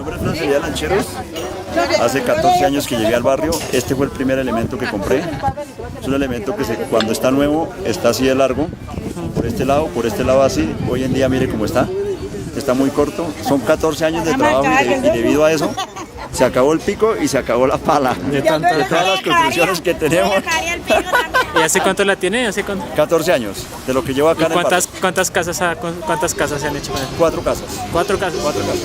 nombre es Francería Lancheros. Hace 14 años que llegué al barrio. Este fue el primer elemento que compré. Es un elemento que cuando está nuevo está así de largo, por este lado así. Hoy en día mire cómo está. Está muy corto. Son 14 años de trabajo y debido a eso se acabó el pico y se acabó la pala de todas las construcciones que tenemos. ¿Y hace cuánto la tiene? 14 años de lo que llevo acá en el barrio. ¿Cuántas casas se han hecho? 4 casas. 4 casas. 4 casas.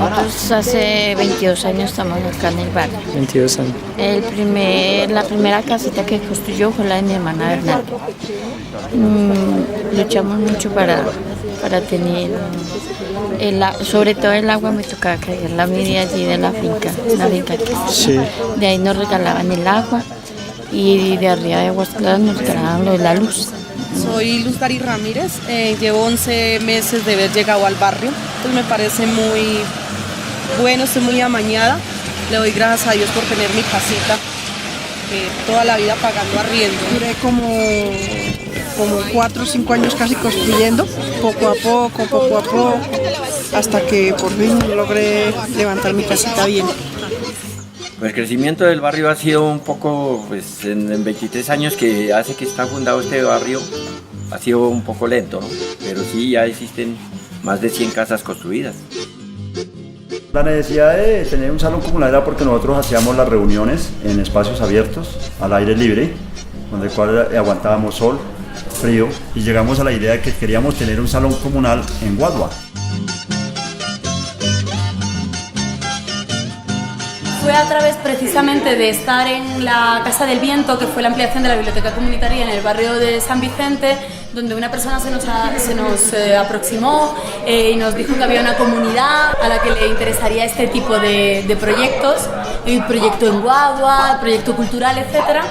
Nosotros hace 22 años estamos acá en el barrio. 22 años. La primera casita que construyó fue la de mi hermana Bernarda. Luchamos mucho para tener, sobre todo el agua me tocaba cargar la media allí de la finca que Sí. De ahí nos regalaban el agua y de arriba de Aguas Claras nos regalaban lo de la luz. Soy Luz Dari Ramírez, llevo 11 meses de haber llegado al barrio, pues me parece muy bueno, estoy muy amañada, le doy gracias a Dios por tener mi casita, toda la vida pagando arriendo. Duré como 4 o 5 años casi construyendo, poco a poco, hasta que por fin logré levantar mi casita bien. Pues el crecimiento del barrio ha sido un poco, pues en 23 años que hace que está fundado este barrio, ha sido un poco lento, ¿no? Pero sí, ya existen más de 100 casas construidas. La necesidad de tener un salón comunal era porque nosotros hacíamos las reuniones en espacios abiertos, al aire libre, donde el cual aguantábamos sol, frío, y llegamos a la idea de que queríamos tener un salón comunal en Guadua. Fue a través precisamente de estar en la Casa del Viento, que fue la ampliación de la biblioteca comunitaria en el barrio de San Vicente, donde una persona se nos aproximó y nos dijo que había una comunidad a la que le interesaría este tipo de proyectos, el proyecto en Guadua, el proyecto cultural, etc.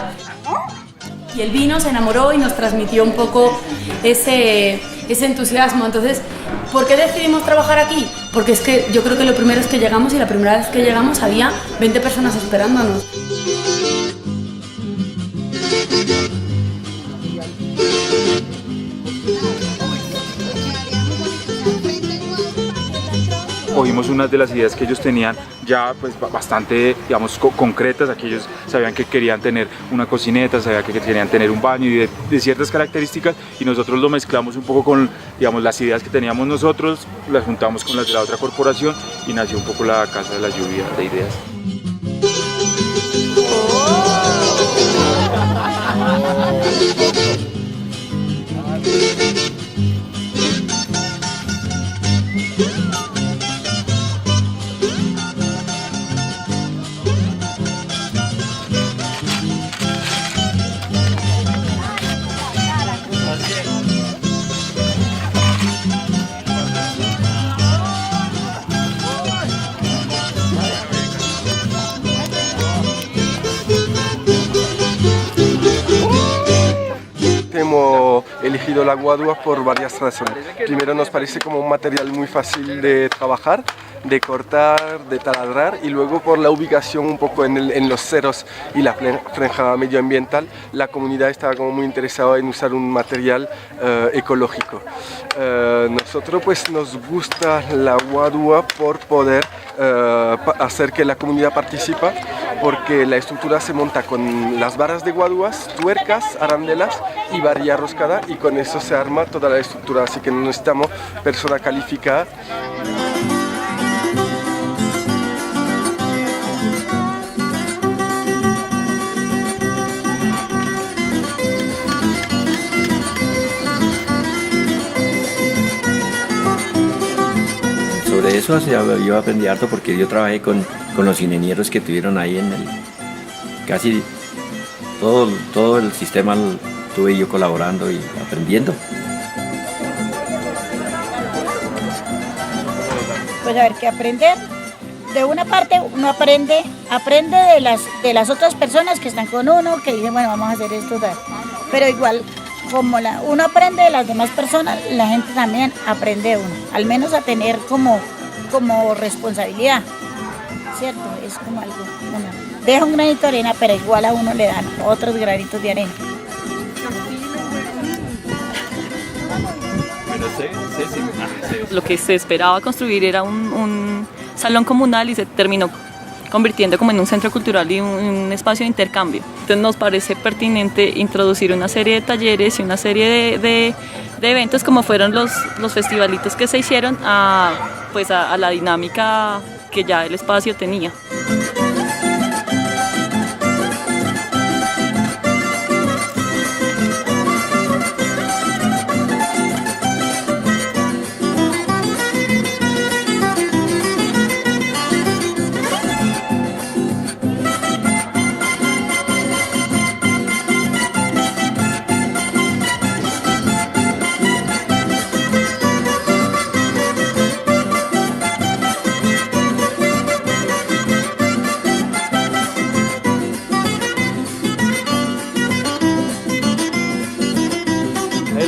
Y él vino, se enamoró y nos transmitió un poco ese entusiasmo. Entonces, ¿por qué decidimos trabajar aquí? Porque es que yo creo que lo primero es que llegamos y la primera vez que llegamos había 20 personas esperándonos. Cogimos unas de las ideas que ellos tenían ya pues bastante, digamos, concretas. Aquí ellos sabían que querían tener una cocineta, sabían que querían tener un baño y de ciertas características, y nosotros lo mezclamos un poco con, digamos, las ideas que teníamos nosotros, las juntamos con las de la otra corporación y nació un poco la Casa de la Lluvia de Ideas. Hemos elegido la guadua por varias razones. Primero, nos parece como un material muy fácil de trabajar, de cortar, de taladrar, y luego por la ubicación un poco en los cerros y la franja medioambiental, la comunidad estaba como muy interesada en usar un material ecológico. Nosotros pues nos gusta la guadua por poder hacer que la comunidad participe, porque la estructura se monta con las varas de guaduas, tuercas, arandelas y varilla roscada, y con eso se arma toda la estructura, así que no necesitamos persona calificada. Sobre eso yo aprendí harto porque yo trabajé con los ingenieros que tuvieron ahí casi todo el sistema estuve yo colaborando y aprendiendo. Pues a ver qué aprender de una parte uno aprende de las otras personas que están con uno, que dicen, bueno, vamos a hacer esto, tal. Pero igual, como uno aprende de las demás personas, la gente también aprende de uno, al menos a tener como responsabilidad, ¿cierto? Es como algo, bueno, deja un granito de arena, pero igual a uno le dan otros granitos de arena. Lo que se esperaba construir era un salón comunal y se terminó convirtiendo como en un centro cultural y un espacio de intercambio. Entonces nos parece pertinente introducir una serie de talleres y una serie de eventos como fueron los festivalitos que se hicieron a la dinámica que ya el espacio tenía.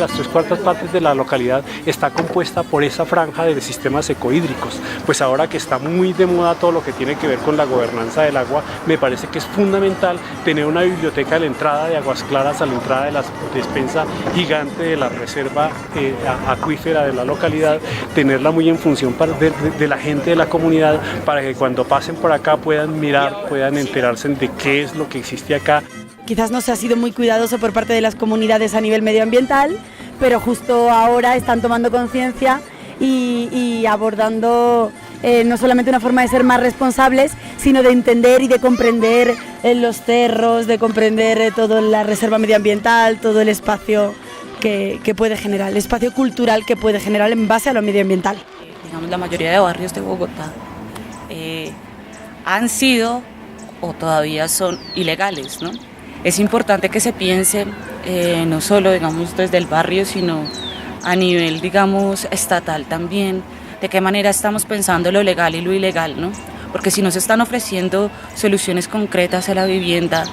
Las 3/4 partes de la localidad está compuesta por esa franja de sistemas ecohídricos. Pues ahora que está muy de moda todo lo que tiene que ver con la gobernanza del agua, me parece que es fundamental tener una biblioteca a la entrada de Aguas Claras, a la entrada de la despensa gigante de la reserva acuífera de la localidad, tenerla muy en función de la gente de la comunidad, para que cuando pasen por acá puedan mirar, puedan enterarse de qué es lo que existe acá. Quizás no se ha sido muy cuidadoso por parte de las comunidades a nivel medioambiental, pero justo ahora están tomando conciencia y abordando no solamente una forma de ser más responsables, sino de entender y de comprender los cerros, de comprender toda la reserva medioambiental, todo el espacio que puede generar, el espacio cultural que puede generar en base a lo medioambiental. Digamos, la mayoría de barrios de Bogotá han sido o todavía son ilegales, ¿no? Es importante que se piense no solo, digamos, desde el barrio, sino a nivel, digamos, estatal también, de qué manera estamos pensando lo legal y lo ilegal, ¿no? Porque si nos están ofreciendo soluciones concretas a la vivienda,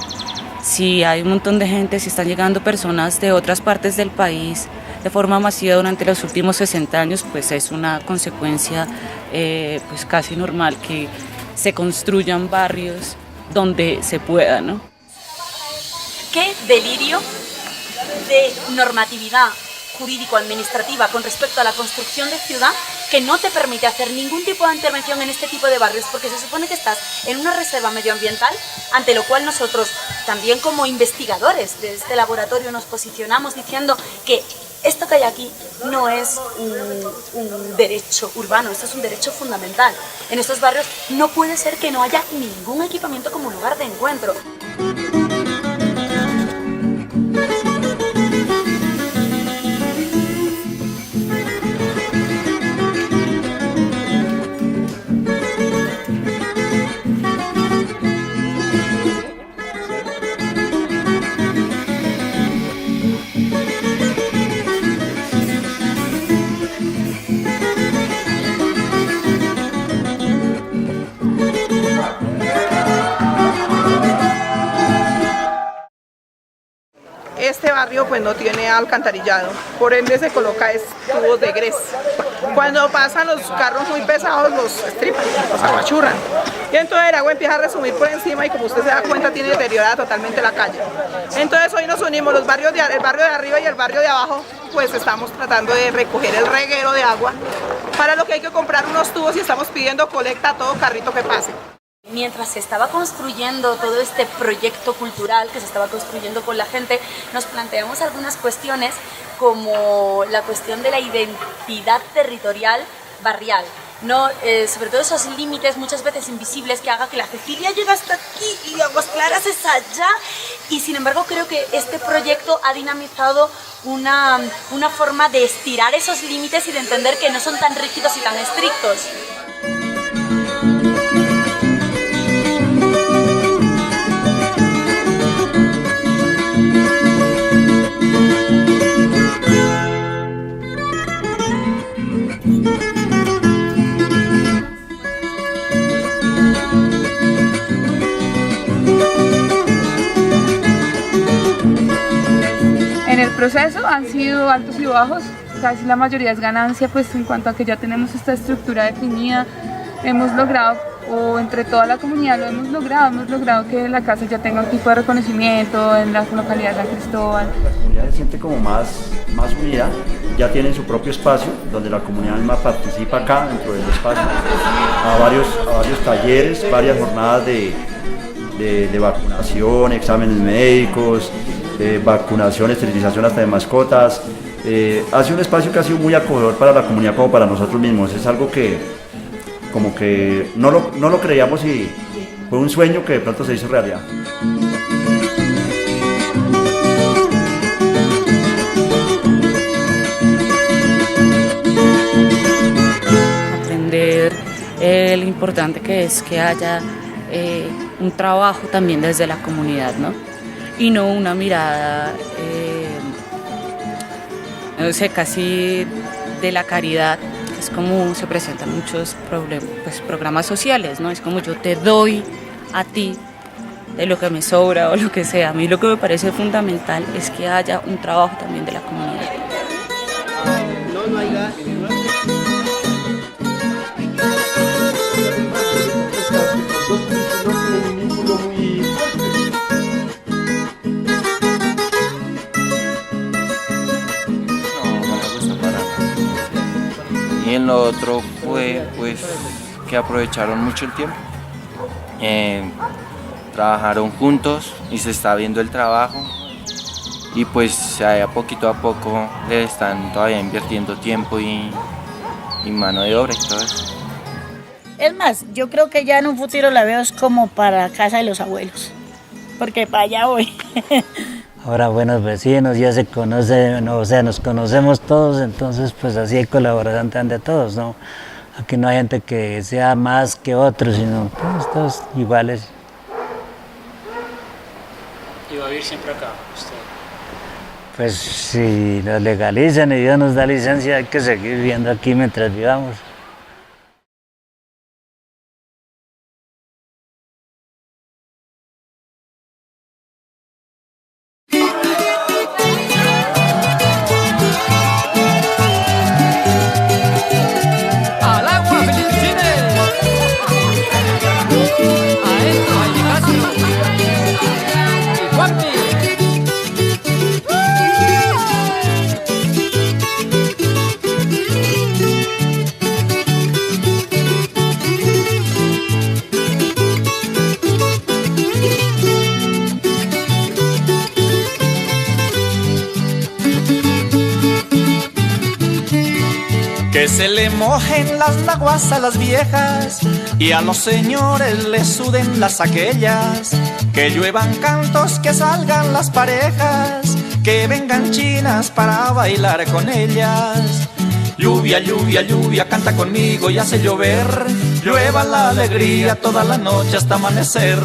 si hay un montón de gente, si están llegando personas de otras partes del país de forma masiva durante los últimos 60 años, pues es una consecuencia pues casi normal que se construyan barrios donde se pueda, ¿no? Qué delirio de normatividad jurídico-administrativa con respecto a la construcción de ciudad que no te permite hacer ningún tipo de intervención en este tipo de barrios, porque se supone que estás en una reserva medioambiental, ante lo cual nosotros también como investigadores de este laboratorio nos posicionamos diciendo que esto que hay aquí no es un derecho urbano, esto es un derecho fundamental. En estos barrios no puede ser que no haya ningún equipamiento como lugar de encuentro. Este barrio pues no tiene alcantarillado, por ende se coloca tubos de grés. Cuando pasan los carros muy pesados los estripan, los apachurran. Y entonces el agua empieza a resumir por encima y como usted se da cuenta tiene deteriorada totalmente la calle. Entonces hoy nos unimos el barrio de arriba y el barrio de abajo, pues estamos tratando de recoger el reguero de agua, para lo que hay que comprar unos tubos y estamos pidiendo colecta a todo carrito que pase. Mientras se estaba construyendo todo este proyecto cultural que se estaba construyendo con la gente, nos planteamos algunas cuestiones como la cuestión de la identidad territorial barrial, ¿no? Sobre todo esos límites muchas veces invisibles que haga que la Cecilia llegue hasta aquí y Aguas Claras es allá, y sin embargo creo que este proyecto ha dinamizado una forma de estirar esos límites y de entender que no son tan rígidos y tan estrictos. proceso han sido altos y bajos, casi la mayoría es ganancia, pues en cuanto a que ya tenemos esta estructura definida, hemos logrado, o entre toda la comunidad lo hemos logrado que la casa ya tenga un tipo de reconocimiento en la localidad de San Cristóbal. La comunidad se siente como más unida, ya tienen su propio espacio, donde la comunidad misma participa acá dentro del espacio, a varios talleres, varias jornadas de vacunación, exámenes médicos, vacunación, esterilización hasta de mascotas. Ha sido un espacio que ha sido muy acogedor para la comunidad como para nosotros mismos. Es algo que como que no lo creíamos y fue un sueño que de pronto se hizo realidad. Aprender lo importante que es que haya un trabajo también desde la comunidad, ¿no? Y no una mirada, no sé, casi de la caridad. Es como se presentan muchos programas sociales, ¿no? Es como yo te doy a ti de lo que me sobra o lo que sea. A mí lo que me parece fundamental es que haya un trabajo también de la comunidad. Y en lo otro fue pues que aprovecharon mucho el tiempo, trabajaron juntos y se está viendo el trabajo y pues poquito a poco le están todavía invirtiendo tiempo y mano de obra y todo eso. Es más, yo creo que ya en un futuro la veo como para casa de los abuelos, porque para allá voy. Ahora buenos vecinos, ya se conocen, o sea, nos conocemos todos, entonces pues así hay colaboración de todos, ¿no? Aquí no hay gente que sea más que otro, sino todos iguales. ¿Y va a vivir siempre acá usted? Pues si lo legalizan y Dios nos da licencia, hay que seguir viviendo aquí mientras vivamos. Que se le mojen las naguas a las viejas y a los señores les suden las aquellas. Que lluevan cantos, que salgan las parejas, que vengan chinas para bailar con ellas. Lluvia, lluvia, lluvia, canta conmigo y hace llover. Llueva la alegría toda la noche hasta amanecer.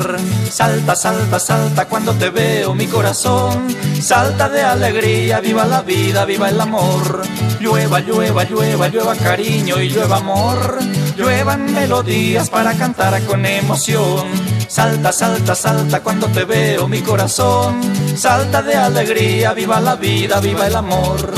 Salta, salta, salta cuando te veo mi corazón. Salta de alegría, viva la vida, viva el amor. Llueva, llueva, llueva, llueva cariño y llueva amor. Lluevan melodías para cantar con emoción. Salta, salta, salta cuando te veo mi corazón. Salta de alegría, viva la vida, viva el amor.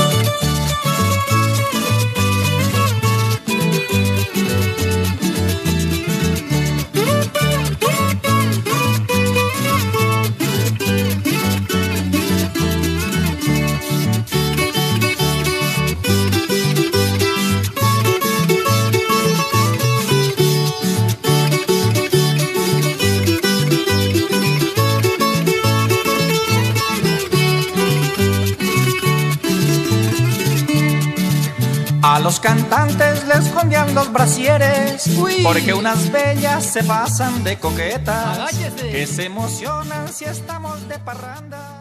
A los cantantes les escondían los brasieres, porque unas bellas se pasan de coquetas, que se emocionan si estamos de parranda.